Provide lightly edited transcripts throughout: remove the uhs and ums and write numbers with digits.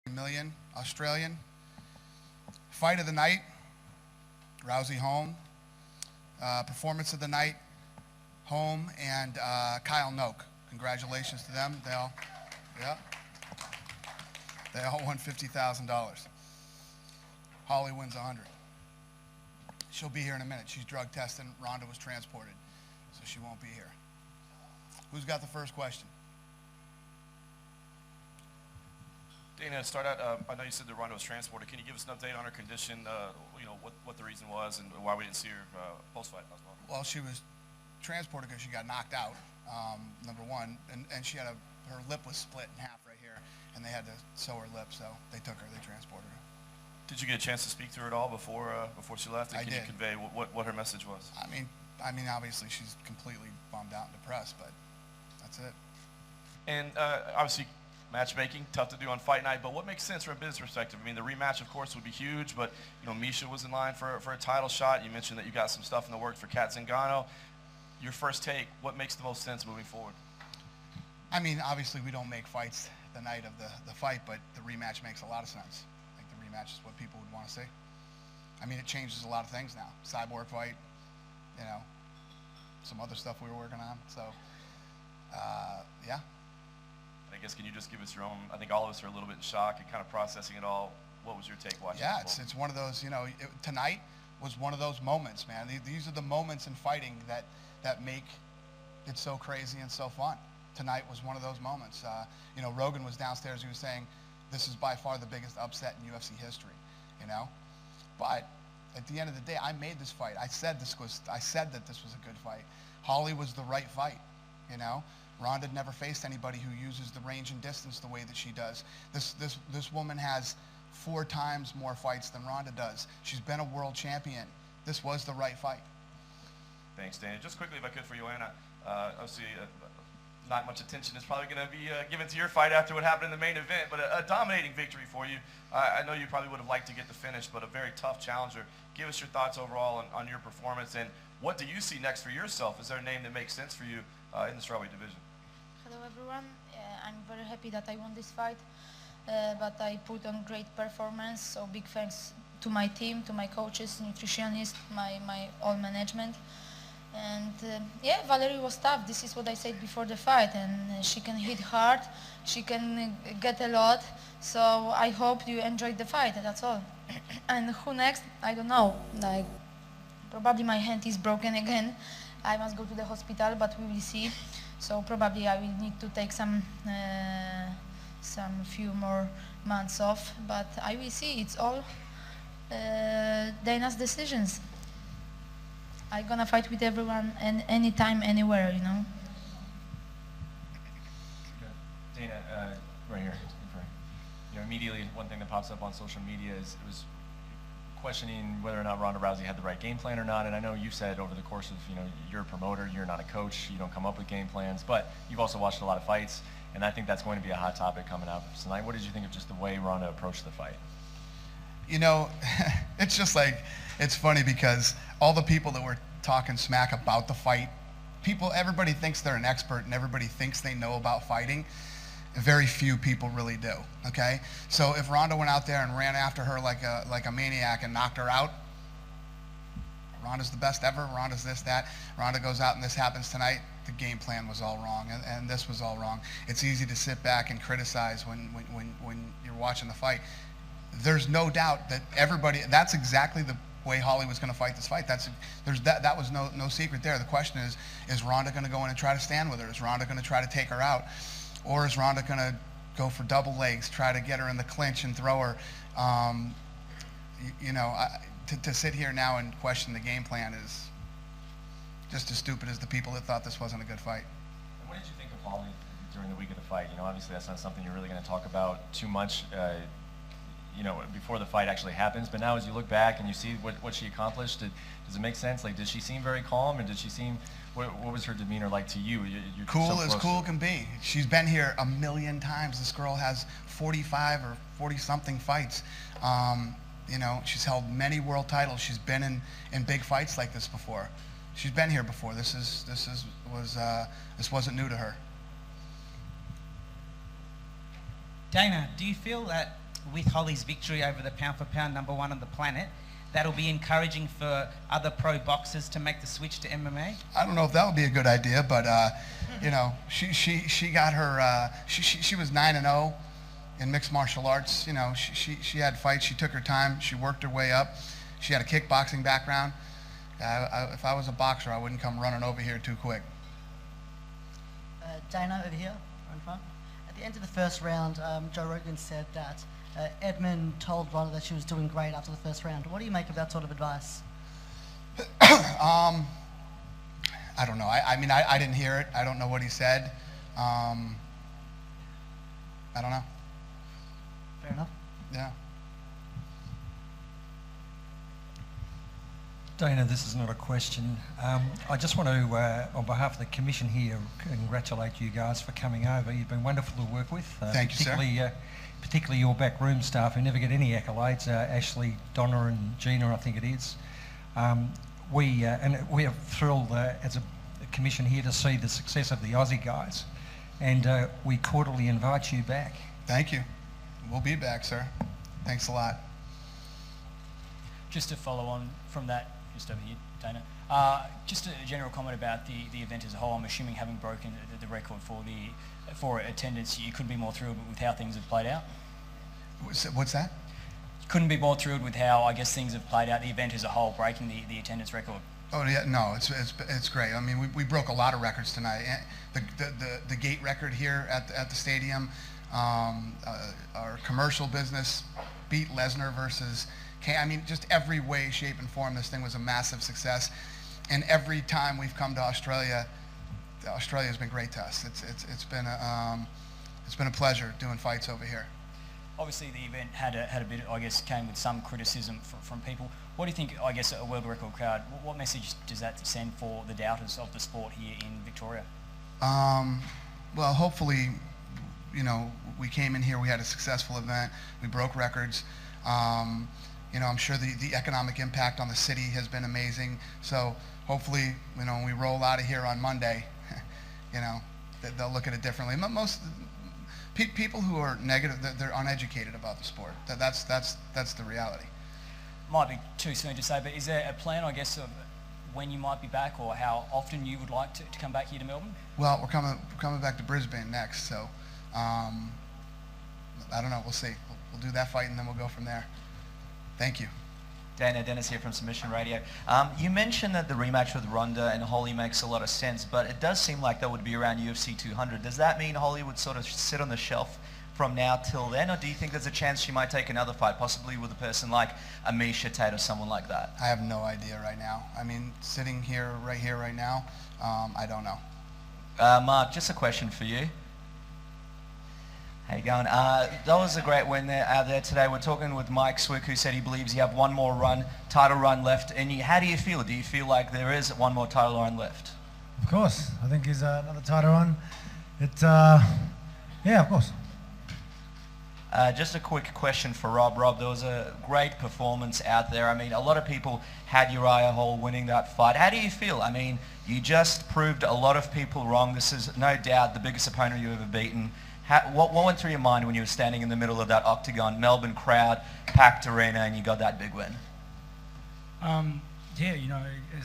million Australian. Fight of the night, Rousey Holm. Performance of the night, Holm and Kyle Noak. Congratulations to them. They all won $50,000. Holly wins 100. She'll be here in a minute. She's drug tested. Ronda was transported, so she won't be here. Who's got the first question? Dana, start out, I know you said that Ronda was transported. Can you give us an update on her condition, what the reason was and why we didn't see her post-fight as well? Well, she was transported because she got knocked out, number one, and she had her lip was split in half right here, and they had to sew her lip, so they took her, they transported her. Did you get a chance to speak to her at all before she left? And I can did. you convey what her message was? I mean, obviously she's completely bummed out and depressed, but that's it. And obviously, matchmaking, tough to do on fight night, but what makes sense from a business perspective? I mean, the rematch, of course, would be huge, but, Misha was in line for a title shot. You mentioned that you got some stuff in the works for Kat Zingano. Your first take, what makes the most sense moving forward? I mean, obviously we don't make fights the night of the fight, but the rematch makes a lot of sense. I think the rematch is what people would want to see. I mean, it changes a lot of things now. Cyborg fight, some other stuff we were working on, so, yeah. I guess, can you just give us your own, I think all of us are a little bit in shock and kind of processing it all. What was your take watching? Yeah, it's one of those, tonight was one of those moments, man. These are the moments in fighting that make it so crazy and so fun. Tonight was one of those moments. Rogan was downstairs, he was saying, this is by far the biggest upset in UFC history, But at the end of the day, I made this fight. I said that this was a good fight. Holly was the right fight, Ronda never faced anybody who uses the range and distance the way that she does. This woman has 4 times more fights than Ronda does. She's been a world champion. This was the right fight. Thanks, Dana. Just quickly, if I could, for Joanna, obviously not much attention is probably going to be given to your fight after what happened in the main event, but a dominating victory for you. I know you probably would have liked to get the finish, but a very tough challenger. Give us your thoughts overall on your performance, and what do you see next for yourself? Is there a name that makes sense for you in the strawweight division? Hello everyone, I'm very happy that I won this fight, but I put on great performance, so big thanks to my team, to my coaches, nutritionists, my all management. And yeah, Valerie was tough. This is what I said before the fight, and she can hit hard, she can get a lot, so I hope you enjoyed the fight, that's all. And who next? I don't know, probably my hand is broken again. I must go to the hospital, but we will see. So probably I will need to take some few more months off, but I will see. It's all Dana's decisions. I'm gonna fight with everyone and anytime, anywhere, Dana, right here. Immediately one thing that pops up on social media is it was questioning whether or not Ronda Rousey had the right game plan or not, and I know you've said over the course of, you're a promoter, you're not a coach, you don't come up with game plans, but you've also watched a lot of fights, and I think that's going to be a hot topic coming out tonight. What did you think of just the way Ronda approached the fight? It's just it's funny because all the people that were talking smack about the fight, everybody thinks they're an expert and everybody thinks they know about fighting. Very few people really do, okay? So if Ronda went out there and ran after her like a maniac and knocked her out, Ronda's the best ever, Ronda's this, that. Ronda goes out and this happens tonight, the game plan was all wrong, and this was all wrong. It's easy to sit back and criticize when you're watching the fight. There's no doubt that that's exactly the way Holly was going to fight this fight. That was no secret there. The question is Ronda going to go in and try to stand with her? Is Ronda going to try to take her out? Or is Ronda going to go for double legs, try to get her in the clinch and throw her? To sit here now and question the game plan is just as stupid as the people that thought this wasn't a good fight. And what did you think of Holly during the week of the fight? Obviously that's not something you're really going to talk about too much, before the fight actually happens. But now as you look back and you see what she accomplished, does it make sense? Did she seem very calm, and did she seem, what was her demeanor like to you? You're cool so as cool can be. She's been here a million times. This girl has 45 or 40-something fights. She's held many world titles. She's been in big fights like this before. She's been here before. This wasn't new to her. Dana, do you feel that with Holly's victory over the pound-for-pound #1 on the planet, that'll be encouraging for other pro boxers to make the switch to MMA? I don't know if that would be a good idea, but you know, she got her. She was 9-0 in mixed martial arts. You know, she had fights. She took her time. She worked her way up. She had a kickboxing background. If I was a boxer, I wouldn't come running over here too quick. Dana, over here, in front. At the end of the first round, Joe Rogan said that Edmund told Ronda that she was doing great after the first round. What do you make of that sort of advice? I don't know. I mean, I didn't hear it. I don't know what he said. I don't know. Fair enough. Yeah. Dana, this is not a question. I just want to, on behalf of the Commission here, congratulate you guys for coming over. You've been wonderful to work with. Thank you, sir. Particularly your backroom staff who never get any accolades, Ashley, Donna and Gina, I think it is. We are thrilled as a Commission here to see the success of the Aussie guys, and we cordially invite you back. Thank you. We'll be back, sir. Thanks a lot. Just to follow on from that, just over here, Dana. Just a general comment about the event as a whole. I'm assuming having broken the record for attendance, you couldn't be more thrilled with how things have played out? What's that? You couldn't be more thrilled with how, I guess, things have played out, the event as a whole, breaking the attendance record? Oh yeah, no, it's great. I mean, we broke a lot of records tonight. The gate record here at the stadium, our commercial business beat Lesnar versus. I mean, just every way, shape, and form, this thing was a massive success. And every time we've come to Australia, Australia's been great to us. It's been a pleasure doing fights over here. Obviously, the event had a bit, I guess, came with some criticism from people. What do you think, I guess, a world record crowd, what message does that send for the doubters of the sport here in Victoria? Well, hopefully, you know, we came in here, we had a successful event, we broke records. You know, I'm sure the economic impact on the city has been amazing. So hopefully, you know, when we roll out of here on Monday, you know, they'll look at it differently. Most people who are negative, they're uneducated about the sport. That's the reality. Might be too soon to say, but is there a plan, I guess, of when you might be back, or how often you would like to come back here to Melbourne? Well, we're coming back to Brisbane next, so I don't know. We'll see. We'll do that fight, and then we'll go from there. Thank you. Dana, Dennis here from Submission Radio. You mentioned that the rematch with Ronda and Holly makes a lot of sense, but it does seem like that would be around UFC 200. Does that mean Holly would sort of sit on the shelf from now till then, or do you think there's a chance she might take another fight, possibly with a person like Amisha Tate or someone like that? I have no idea right now. I mean, sitting here, right now, I don't know. Mark, just a question for you. How you going? That was a great win out there today. We're talking with Mike Swick, who said he believes you have one more title run left. And how do you feel? Do you feel like there is one more title run left? Of course. I think he's another title run. Yeah, of course. Just a quick question for Rob. Rob, there was a great performance out there. I mean, a lot of people had Uriah Hall winning that fight. How do you feel? I mean, you just proved a lot of people wrong. This is no doubt the biggest opponent you've ever beaten. What went through your mind when you were standing in the middle of that octagon, Melbourne crowd, packed arena, and you got that big win? Yeah, you know,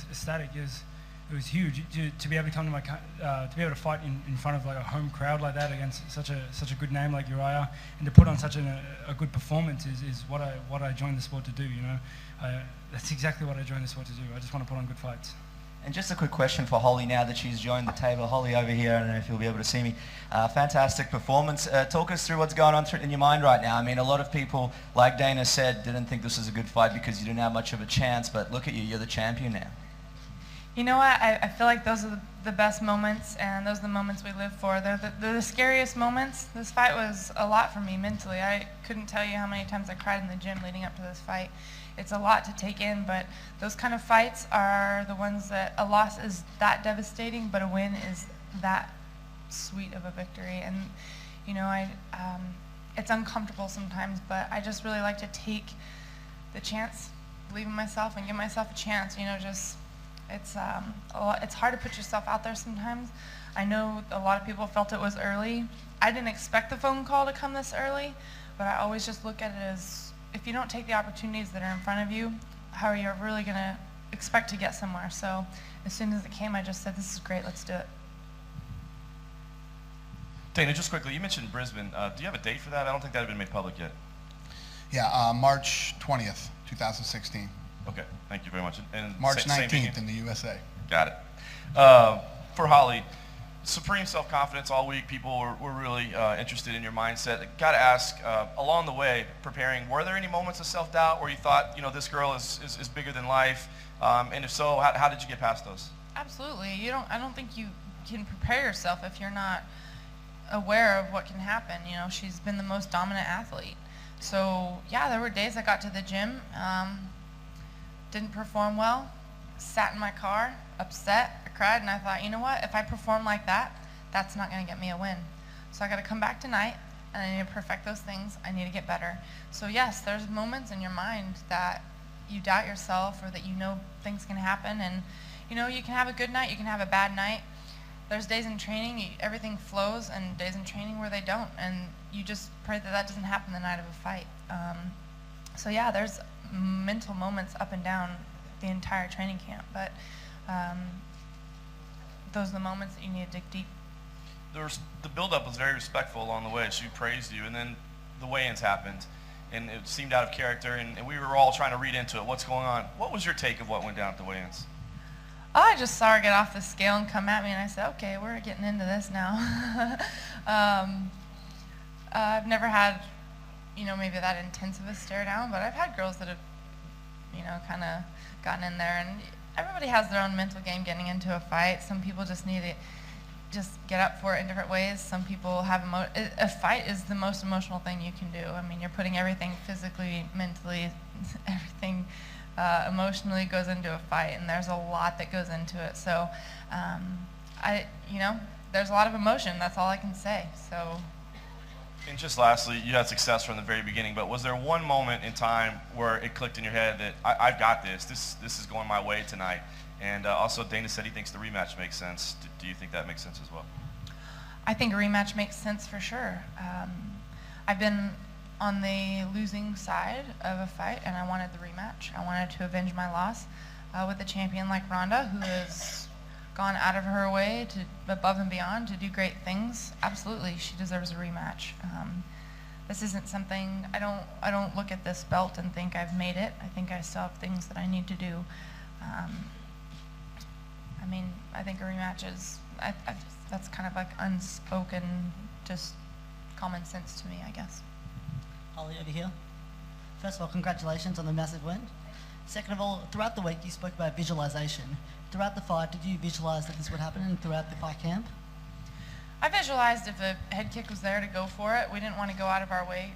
ecstatic. It was huge to be able to come to to be able to fight in front of like a home crowd like that against such a good name like Uriah, and to put on such a good performance is what I joined the sport to do. You know, that's exactly what I joined the sport to do. I just want to put on good fights. And just a quick question for Holly now that she's joined the table. Holly over here, I don't know if you'll be able to see me. Fantastic performance. Talk us through what's going on in your mind right now. I mean, a lot of people, like Dana said, didn't think this was a good fight because you didn't have much of a chance, but look at you, you're the champion now. You know what, I feel like those are the best moments, and those are the moments we live for. They're the scariest moments. This fight was a lot for me mentally. I couldn't tell you how many times I cried in the gym leading up to this fight. It's a lot to take in, but those kind of fights are the ones that a loss is that devastating, but a win is that sweet of a victory. And you know, it's uncomfortable sometimes, but I just really like to take the chance, believe in myself, and give myself a chance. You know, just it's hard to put yourself out there sometimes. I know a lot of people felt it was early. I didn't expect the phone call to come this early, but I always just look at it as, if you don't take the opportunities that are in front of you, how are you really going to expect to get somewhere? So as soon as it came, I just said, this is great, let's do it. Dana, just quickly, you mentioned Brisbane. Do you have a date for that? I don't think that had been made public yet. Yeah, March 20th, 2016. Okay, thank you very much. And March same 19th in the USA. Got it. For Holly, supreme self-confidence all week. People were really interested in your mindset. Got to ask, along the way, preparing, were there any moments of self-doubt where you thought, this girl is bigger than life? And if so, how did you get past those? Absolutely. I don't think you can prepare yourself if you're not aware of what can happen. She's been the most dominant athlete. So yeah, there were days I got to the gym, didn't perform well, sat in my car, upset, I cried, and I thought, you know what, if I perform like that, that's not going to get me a win. So I got to come back tonight, and I need to perfect those things. I need to get better. So yes, there's moments in your mind that you doubt yourself, or that things can happen, and you can have a good night, you can have a bad night. There's days in training, everything flows, and days in training where they don't, and you just pray that doesn't happen the night of a fight. So yeah, there's mental moments up and down the entire training camp, but those are the moments that you need to dig deep. The build-up was very respectful along the way. She praised you, and then the weigh-ins happened, and it seemed out of character, and we were all trying to read into it. What's going on? What was your take of what went down at the weigh-ins? I just saw her get off the scale and come at me, and I said, okay, we're getting into this now. I've never had, maybe that intense of a stare down, but I've had girls that have, kind of gotten in there, and everybody has their own mental game getting into a fight. Some people just need to just get up for it in different ways. Some people have a fight is the most emotional thing you can do. I mean, you're putting everything physically, mentally, everything emotionally goes into a fight, and there's a lot that goes into it. So, there's a lot of emotion. That's all I can say. So. And just lastly, you had success from the very beginning, but was there one moment in time where it clicked in your head that I've got this? This is going my way tonight. And also, Dana said he thinks the rematch makes sense. Do you think that makes sense as well? I think a rematch makes sense for sure. I've been on the losing side of a fight, and I wanted the rematch. I wanted to avenge my loss with a champion like Ronda, who has gone out of her way to above and beyond to do great things. Absolutely, she deserves a rematch. This isn't something, I don't look at this belt and think I've made it. I think I still have things that I need to do. I think a rematch is, that's kind of like unspoken, just common sense to me, I guess. Holly, over here. First of all, congratulations on the massive win. Second of all, throughout the week you spoke about visualization. Throughout the fight, did you visualize that this would happen and throughout the fight camp? I visualized if a head kick was there to go for it. We didn't want to go out of our way,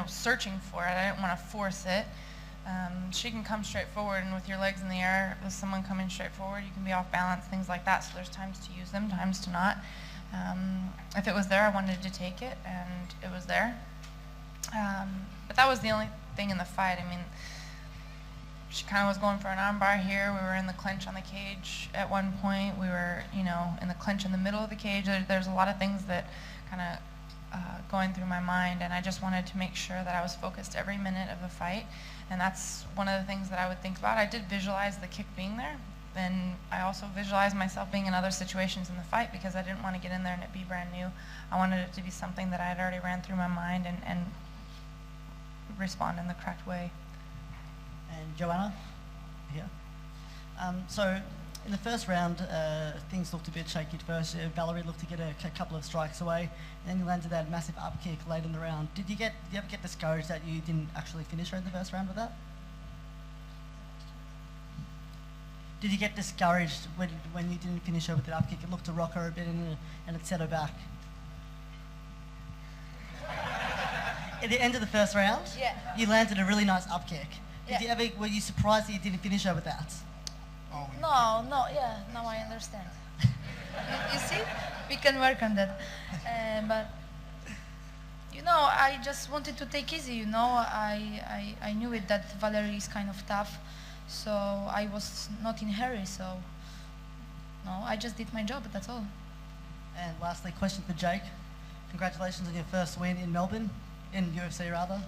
searching for it. I didn't want to force it. She can come straight forward, and with your legs in the air, with someone coming straight forward, you can be off balance, things like that. So there's times to use them, times to not. If it was there, I wanted to take it, and it was there. But that was the only thing in the fight. She kind of was going for an armbar here. We were in the clinch on the cage at one point. We were, in the clinch in the middle of the cage. There's a lot of things that kind of going through my mind, and I just wanted to make sure that I was focused every minute of the fight. And that's one of the things that I would think about. I did visualize the kick being there, and I also visualized myself being in other situations in the fight because I didn't want to get in there and it be brand new. I wanted it to be something that I had already ran through my mind and respond in the correct way. And Joanna, here. So in the first round, things looked a bit shaky at first. Valerie looked to get a couple of strikes away, and then you landed that massive up kick late in the round. Did you ever get discouraged that you didn't actually finish her in the first round with that? Did you get discouraged when you didn't finish her with that up kick? It looked to rock her a bit and it set her back. At the end of the first round, you landed a really nice up kick. Were you surprised that you didn't finish her with that? No, now I understand. You see, we can work on that. But I just wanted to take easy. I knew it that Valerie is kind of tough, so I was not in a hurry. So no, I just did my job. That's all. And lastly, question for Jake. Congratulations on your first win in Melbourne. in UFC rather,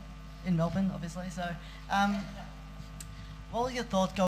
in Melbourne, obviously. So, what were your thoughts